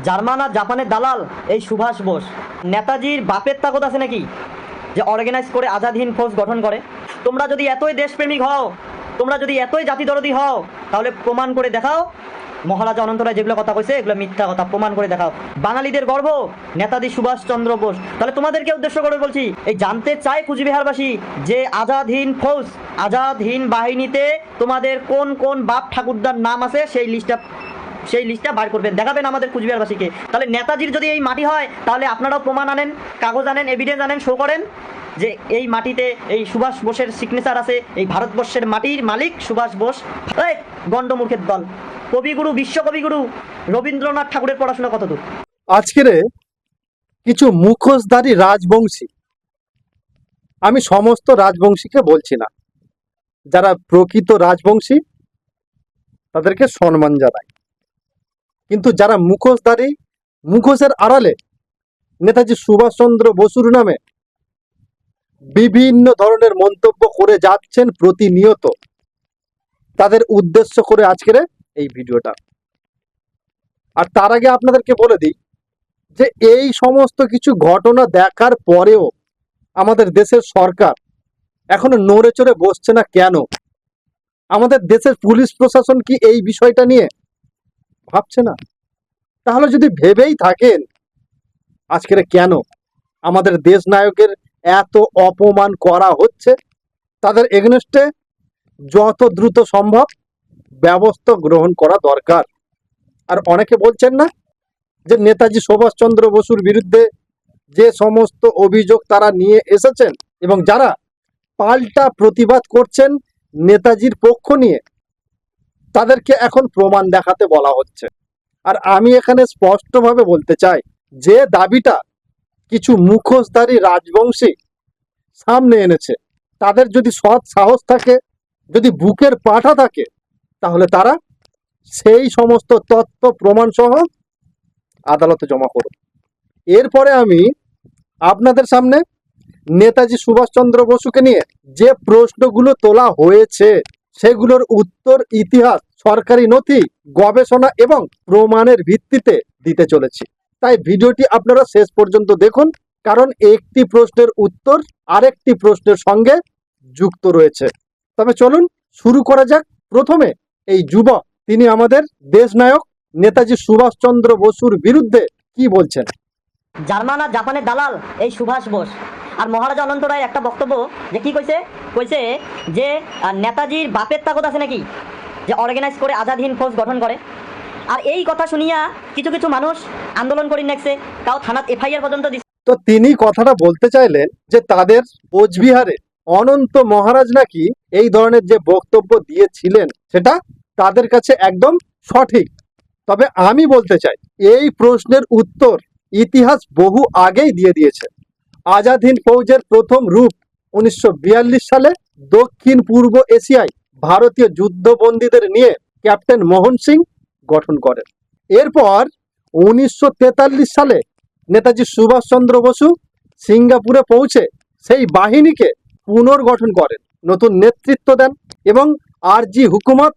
German আর জাপানের দালাল এই সুভাষ বোস। নেতাজির বাপের তাকত আছে নাকি যে অর্গানাইজ করে আজাদ হিন্দ ফৌজ গঠন করে? তোমরা যদি এতই দেশপ্রেমিক হও, তোমরা যদি এতই জাতি দরদি হও, তাহলে প্রমাণ করে দেখাও মহারাজা অনন্ত রায় যেগুলো কথা কইছে এগুলো মিথ্যা কথা। প্রমাণ করে দেখাও। বাঙালিদের গর্ব নেতাজি সুভাষচন্দ্র বোস। তাহলে তোমাদেরকে উদ্দেশ্য করে বলছি, এই জানতে চাই কুচবিহারবাসী যে আজাদ হিন্দ ফৌজ, আজাদ হিন্দ বাহিনীতে তোমাদের কোন কোন বাপ ঠাকুরদার নাম আছে সেই লিস্টটা বার করবেন, দেখাবেন আমাদের কুচবিহারবাসীকে। তাহলে নেতাজির যদি এই মাটি হয়, তাহলে আপনারাও প্রমাণ আনেন, কাগজ আনেন, এভিডেন্স আনেন, শো করেন যে এই মাটিতে এই সুভাষ বোসের সিগনেচার আছে, এই ভারতবর্ষের মাটির মালিক সুভাষ বোস। এই গণ্ডমূর্খের দল! কবিগুরু, বিশ্বকবিগুরু রবীন্দ্রনাথ ঠাকুরের পড়াশোনা কতদূর? আজকের কিছু মুখোশধারী রাজবংশী, আমি সমস্ত রাজবংশীকে বলছি না, যারা প্রকৃত রাজবংশী তাদেরকে সম্মান জানাই, কিন্তু যারা মুখোশধারী, মুখোশের আড়ালে নেতাজি সুভাষচন্দ্র বসুর নামে বিভিন্ন ধরনের মন্তব্য করে যাচ্ছেন প্রতিনিয়ত, তাদের উদ্দেশ্য করে আজকের এই ভিডিওটা। আর তার আগে আপনাদেরকে বলে দিই যে এই সমস্ত কিছু ঘটনা দেখার পরেও আমাদের দেশের সরকার এখনো নড়ে চড়ে বসছে না কেন? আমাদের দেশের পুলিশ প্রশাসন কি এই বিষয়টা নিয়ে ভাবছে না? তাহলে যদি ভেবেই থাকেন, আজকের কেন আমাদের দেশ নায়কের এত অপমান করা হচ্ছে? তাদের এগেনস্টে যত দ্রুত সম্ভব ব্যবস্থা গ্রহণ করা দরকার। আর অনেকে বলছেন না যে নেতাজি সুভাষচন্দ্র বসুর বিরুদ্ধে যে সমস্ত অভিযোগ তারা নিয়ে এসেছেন এবং যারা পাল্টা প্রতিবাদ করছেন নেতাজির পক্ষ নিয়ে, তাদেরকে এখন প্রমাণ দেখাতে বলা হচ্ছে। আর আমি এখানে স্পষ্টভাবে বলতে চাই, যে দাবিটা কিছু মুখোশধারী রাজবংশী সামনে এনেছে, তাদের যদি সৎ সাহস থাকে, যদি বুকের পাঠা থাকে, তাহলে তারা সেই সমস্ত তথ্য প্রমাণ সহ আদালতে জমা করুন। এরপরে আমি আপনাদের সামনে নেতাজি সুভাষচন্দ্র বসুকে নিয়ে যে প্রশ্নগুলো তোলা হয়েছে সেগুলোর উত্তর ইতিহাস, সরকারি নথি, গবেষণা এবং প্রমাণের ভিত্তিতে দিতে চলেছি। তাই ভিডিওটি আপনারা শেষ পর্যন্ত দেখুন, কারণ একটি প্রশ্নের উত্তর আরেকটি প্রশ্নের সঙ্গে যুক্ত রয়েছে। তবে চলুন শুরু করা যাক। প্রথমে এই যুবক, তিনি আমাদের দেশ নায়ক নেতাজি সুভাষচন্দ্র বসুর বিরুদ্ধে কি বলছেন। জার্মান আর জাপানের দালাল এই সুভাষ বোস। আর মহারাজা অনন্ত রায় একটা বক্তব্য যে কি কইছে, কইছে যে নেতাজির বাপের তাকত আছে নাকি যে অর্গানাইজ করে আজাদ হিন্দ ফৌজ গঠন করে। আর এই কথা শুনিয়া কিছু কিছু মানুষ আন্দোলন করে নেছে, তাও থানাত এফআইআর পর্যন্ত দিছে। তো তিনি কথাটা বলতে চাইলেন যে তাদের কোচবিহারে অনন্ত মহারাজ নাকি এই ধরনের যে বক্তব্য দিয়েছিলেন সেটা তাদের কাছে একদম সঠিক। তবে আমি বলতে চাই, এই প্রশ্নের উত্তর ইতিহাস বহু আগেই দিয়ে দিয়েছে। আজাদ হিন্দ ফৌজের প্রথম রূপ 1942 সালে দক্ষিণ পূর্ব এশিয়ায় ভারতীয় যুদ্ধবন্দীদের নিয়ে ক্যাপ্টেন মোহন সিং গঠন করেন। এরপর 1943 সালে নেতাজি সুভাষচন্দ্র বসু সিঙ্গাপুরে পৌঁছে সেই বাহিনীকে পুনর্গঠন করেন, নতুন নেতৃত্ব দেন এবং আরজি হুকুমত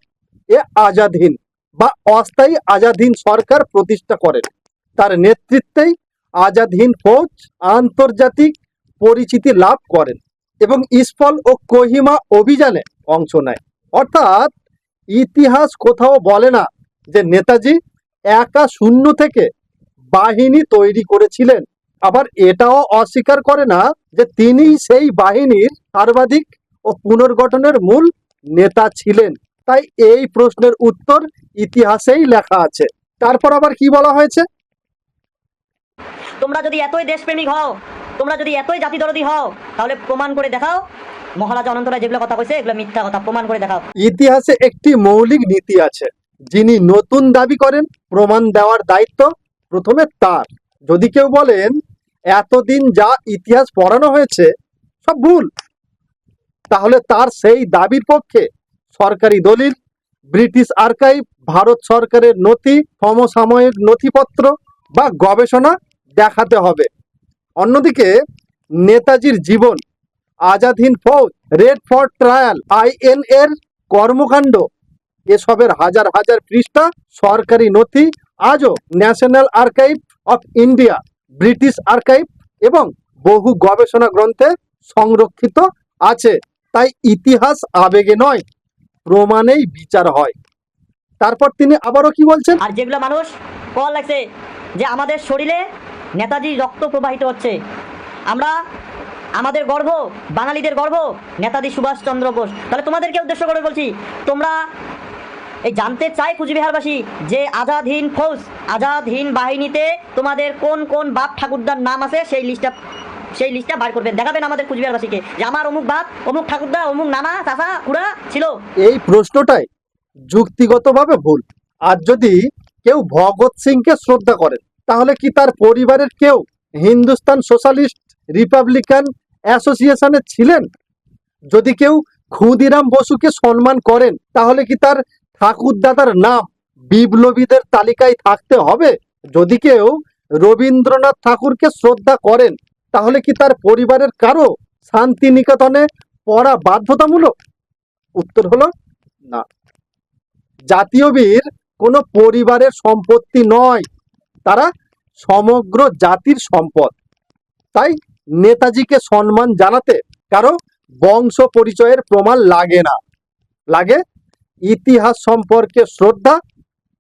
এ আজাদ হিন্দ বা অস্থায়ী আজাদ হিন্দ সরকার প্রতিষ্ঠা করেন। তার নেতৃত্বেই আজাদ হিন্দ ফৌজ আন্তর্জাতিক পরিচিতি লাভ করেন এবং ইস্ফল ও কোহিমা অভিযানে অংশ নেয়। অর্থাৎ ইতিহাস কোথাও বলে না যে নেতাজি একা শূন্য থেকে বাহিনী তৈরি করেছিলেন, আবার এটাও অস্বীকার করে না যে তিনি সেই বাহিনীর সর্বাধিক ও পুনর্গঠনের মূল নেতা ছিলেন। তাই এই প্রশ্নের উত্তর ইতিহাসেই লেখা আছে। তারপর আবার কি বলা হয়েছে, তোমরা যদি এতই দেশপ্রেমিক হও, তোমরা যদি এতই জাতি দরদি হও, তাহলে প্রমাণ করে দেখাও মহারাজা অনন্ত রায় যেগুলো কথা কইছে এগুলো মিথ্যা কথা। প্রমাণ করে দেখাও। ইতিহাসে একটি মৌলিক নীতি আছে, যিনি নতুন দাবি করেন প্রমাণ দেওয়ার দায়িত্ব প্রথমে তার। যদি কেউ বলেন এতদিন যা ইতিহাস পড়ানো হয়েছে সব ভুল, তাহলে তার সেই দাবির পক্ষে সরকারি দলিল, ব্রিটিশ আর্কাইভ, ভারত সরকারের নথি, সমসাময়িক নথিপত্র বা গবেষণা দেখাতে হবে। অন্যদিকে নেতাজির জীবন, Azad Hind Fauj, Red Fort trial, INA এর কর্মকাণ্ড, এসবের হাজার হাজার পৃষ্ঠা সরকারি নথি আজও National Archive of India, British Archive এবং বহু গবেষণা গ্রন্থে সংরক্ষিত আছে। তাই ইতিহাস আবেগে নয়, প্রমাণেই বিচার হয়। তারপর তিনি আবারও কি বলছেন? আর যেগুলো মানুষ কল লাগছে যে আমাদের শরীরে নেতাজির রক্ত প্রবাহিত হচ্ছে, আমরা আমাদের গর্ব, বাঙালিদের গর্ব নেতাজি সুভাষচন্দ্র বোস। তাহলে তোমাদেরকে উদ্দেশ্য করে বলছি, তোমরা এই জানতে চাই কুচবিহারবাসী যে আজাদ হিন্দ ফৌজ, আজাদ হিন্দ বাহিনীতে তোমাদের কোন কোন বাপ ঠাকুরদার নাম আছে সেই লিস্টটা বার করবেন, দেখাবেন আমাদের কুচবিহারবাসীকে যে আমার অমুক বাপ, অমুক ঠাকুরদা, অমুক নানা, চাচা, খুড়া ছিল। এই প্রশ্নটাই যুক্তিগতভাবে ভুল। আর যদি কেউ ভগৎ সিংকে শ্রদ্ধা করেন, তাহলে কি তার পরিবারের কেউ হিন্দুস্তান সোশ্যালিস্ট রিপাবলিকান অ্যাসোসিয়েশনে ছিলেন? যদি কেউ ক্ষুদিরাম বসুকে সম্মান করেন, তাহলে কি তার ঠাকুরদাদার নাম বিপ্লবীদের তালিকায় থাকতে হবে? যদি কেউ রবীন্দ্রনাথ ঠাকুরকে শ্রদ্ধা করেন, তাহলে কি তার পরিবারের কারো শান্তিনিকেতনে পড়া বাধ্যতামূলক? উত্তর হলো না। জাতীয় বীর কোনো পরিবারের সম্পত্তি নয়, তারা সমগ্র জাতির সম্পদ। তাই নেতাজিকে সম্মান জানাতে কারো বংশ পরিচয়ের প্রমাণ লাগে না, লাগে ইতিহাস সম্পর্কে শ্রদ্ধা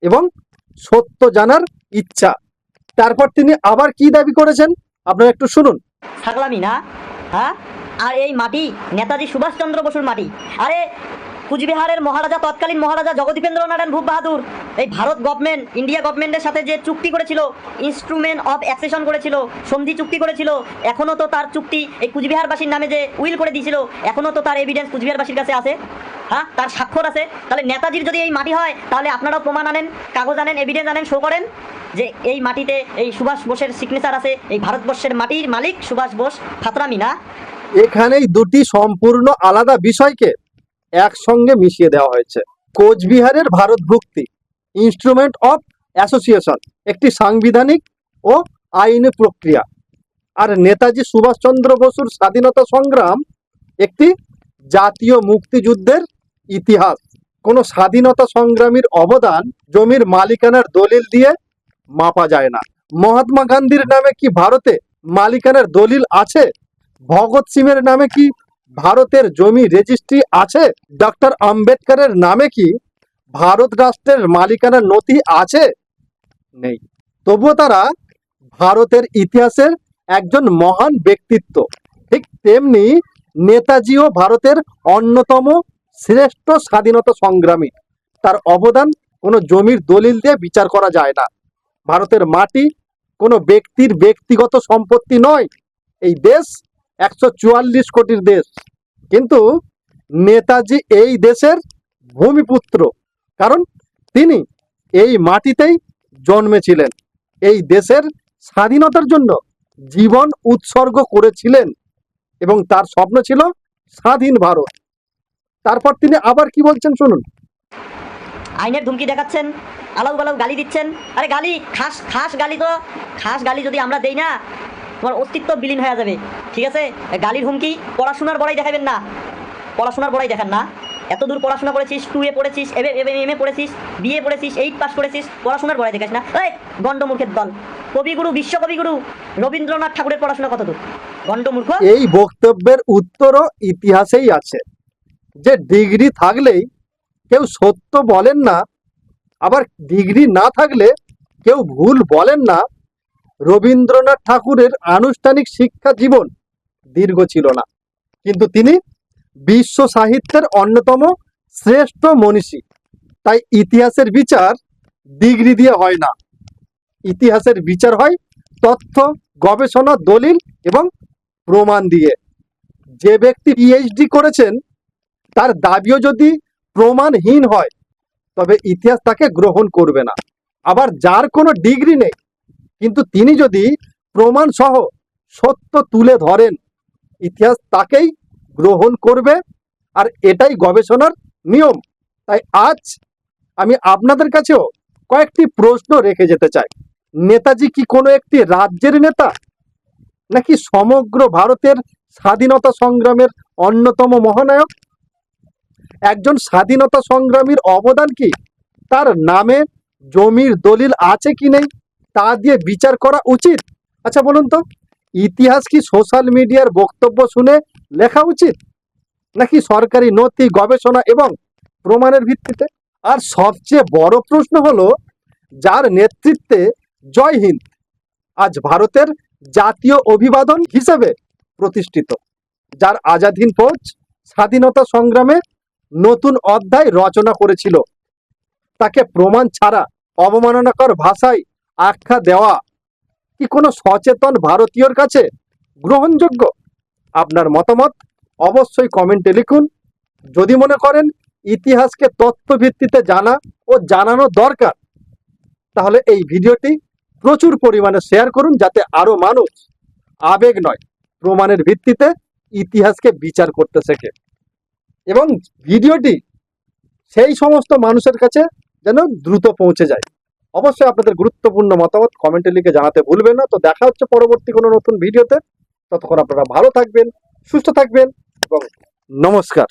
এবং সত্য জানার ইচ্ছা। তারপর তিনি আবার কি দাবি করেছেন, আপনারা একটু শুনুন। থাকলামই না, হ্যাঁ? আর এই মাটি নেতাজি সুভাষচন্দ্র বসুর মাটি। আরে কুচবিহারের মহারাজা, তৎকালীন মহারাজা জগদীপেন্দ্র নারায়ণ ভূপ বাহাদুর এই ভারত গভর্নমেন্ট, ইন্ডিয়া গভর্নমেন্টের সাথে যে চুক্তি করেছিল, ইনস্ট্রুমেন্ট অফ অ্যাকসেশন করেছিল, সন্ধি চুক্তি করেছিল, এখনও তো তার চুক্তি এই কুচবিহারবাসীর নামে যে উইল করে দিয়েছিল, এখনও তো তার এভিডেন্স কুচবিহারবাসীর কাছে আছে, হ্যাঁ, তার স্বাক্ষর আছে। তাহলে নেতাজির যদি এই মাটি হয়, তাহলে আপনারাও প্রমাণ আনেন, কাগজ আনেন, এভিডেন্স আনেন, শো করেন যে এই মাটিতে এই সুভাষ বোসের সিগনেচার আছে, এই ভারতবর্ষের মাটির মালিক সুভাষ বোস। ফাতরামি না? এখানেই দুটি সম্পূর্ণ আলাদা বিষয়কে একসঙ্গে মিশিয়ে দেওয়া হয়েছে। কোচবিহারের ভারতভুক্তি, ইনস্ট্রুমেন্ট অফ অ্যাসোসিয়েশন, একটি সাংবিধানিক ও আইনি প্রক্রিয়া। আর নেতাজি সুভাষচন্দ্র বসুর স্বাধীনতা সংগ্রাম একটি জাতীয় মুক্তিযুদ্ধের ইতিহাস। কোনো স্বাধীনতা সংগ্রামীর অবদান জমির মালিকানার দলিল দিয়ে মাপা যায় না। মহাত্মা গান্ধীর নামে কি ভারতে মালিকানার দলিল আছে? ভগৎ সিংয়ের নামে কি ভারতের জমি রেজিস্ট্রি আছে? ডক্টর আম্বেদকরের নামে কি ভারত রাষ্ট্রের মালিকানার নথি আছে? নেই। তবুও তারা ভারতের ইতিহাসের একজন মহান ব্যক্তিত্ব। ঠিক তেমনি নেতাজিও ভারতের অন্যতম শ্রেষ্ঠ স্বাধীনতা সংগ্রামী। তার অবদান কোনো জমির দলিল দিয়ে বিচার করা যায় না। ভারতের মাটি কোনো ব্যক্তির ব্যক্তিগত সম্পত্তি নয়। এই দেশ 144 কোটির দেশ, কিন্তু নেতাজি এই দেশের ভূমিপুত্র, কারণ তিনি এই মাটিতেই জন্মেছিলেন, এই দেশের স্বাধীনতার জন্য জীবন উৎসর্গ করেছিলেন এবং তার স্বপ্ন ছিল স্বাধীন ভারত। তারপর তিনি আবার কি বলছেন শুনুন। আইনের ধুমকি দেখাচ্ছেন, আলাউ গালাউ গালি দিচ্ছেন। আরে গালি, খাস গালি, তো খাস গালি যদি আমরা দেই না, তোমার অস্তিত্ব বিলীন হয়ে যাবে, ঠিক আছে? গালির হুমকি পড়াশোনার বড়াই দেখাবেন না, পড়াশোনার বড়াই দেখান না। এত দূর পড়াশোনা করেছিস, 2A পড়েছিস, এমএ পড়েছিস, বিএ পড়েছিস, 8 পাস করেছিস, পড়াশোনার বড়াই দেখাস না। এই গণ্ডমূর্খের দল! কবিগুরু, বিশ্বকবিগুরু রবীন্দ্রনাথ ঠাকুরের পড়াশোনা কত দূর? গণ্ডমূর্খ! এই বক্তব্যের উত্তরও ইতিহাসেই আছে, যে ডিগ্রি থাকলেই কেউ সত্য বলেন না, আবার ডিগ্রি না থাকলে কেউ ভুল বলেন না। রবীন্দ্রনাথ ঠাকুরের আনুষ্ঠানিক শিক্ষা জীবন দীর্ঘ ছিল না, কিন্তু তিনি বিশ্ব সাহিত্যের অন্যতম শ্রেষ্ঠ মনীষী। তাই ইতিহাসের বিচার ডিগ্রি দিয়ে হয় না, ইতিহাসের বিচার হয় তথ্য, গবেষণা, দলিল এবং প্রমাণ দিয়ে। যে ব্যক্তি পিএইচডি করেছেন, তার দাবিও যদি প্রমাণহীন হয়, তবে ইতিহাস তাকে গ্রহণ করবে না। আবার যার কোনো ডিগ্রি নেই, কিন্তু তিনি যদি প্রমাণ সহ সত্য তুলে ধরেন, ইতিহাস তাকেই গ্রহণ করবে। আর এটাই গবেষণার নিয়ম। তাই আজ আমি আপনাদের কাছেও কয়েকটি প্রশ্ন রেখে যেতে চাই। নেতাজি কি কোনো একটি রাজ্যের নেতা, নাকি সমগ্র ভারতের স্বাধীনতা সংগ্রামের অন্যতম মহানায়ক? একজন স্বাধীনতা সংগ্রামীর অবদান কি তার নামে জমির দলিল আছে কি নেই তা দিয়ে বিচার করা উচিত? আচ্ছা বলুন তো, ইতিহাস কি সোশ্যাল মিডিয়ার বক্তব্য শুনে লেখা উচিত, নাকি সরকারি নথি, গবেষণা এবং প্রমাণের ভিত্তিতে? আর সবচেয়ে বড় প্রশ্ন হলো, যার নেতৃত্বে জয় হিন্দ আজ ভারতের জাতীয় অভিবাদন হিসেবে প্রতিষ্ঠিত, যার আজাদ হিন্দ ফৌজ স্বাধীনতা সংগ্রামে নতুন অধ্যায় রচনা করেছিল, তাকে প্রমাণ ছাড়া অবমাননাকর ভাষায় আখ্যা দেওয়া কি কোনো সচেতন ভারতীয়র কাছে গ্রহণযোগ্য? আপনার মতামত অবশ্যই কমেন্টে লিখুন। যদি মনে করেন ইতিহাসকে তথ্য ভিত্তিতে জানা ও জানানো দরকার, তাহলে এই ভিডিওটি প্রচুর পরিমাণে শেয়ার করুন, যাতে আরো মানুষ আবেগ নয় প্রমাণের ভিত্তিতে ইতিহাসকে বিচার করতে শেখে, এবং ভিডিওটি সেই সমস্ত মানুষের কাছে যেন দ্রুত পৌঁছে যায়। অবশ্যই আপনাদের গুরুত্বপূর্ণ মতামত কমেন্টে লিখে জানাতে ভুলবেন না। তো দেখা হচ্ছে পরবর্তী কোনো নতুন ভিডিওতে। ততক্ষণ আপনারা ভালো থাকবেন, সুস্থ থাকবেন এবং নমস্কার।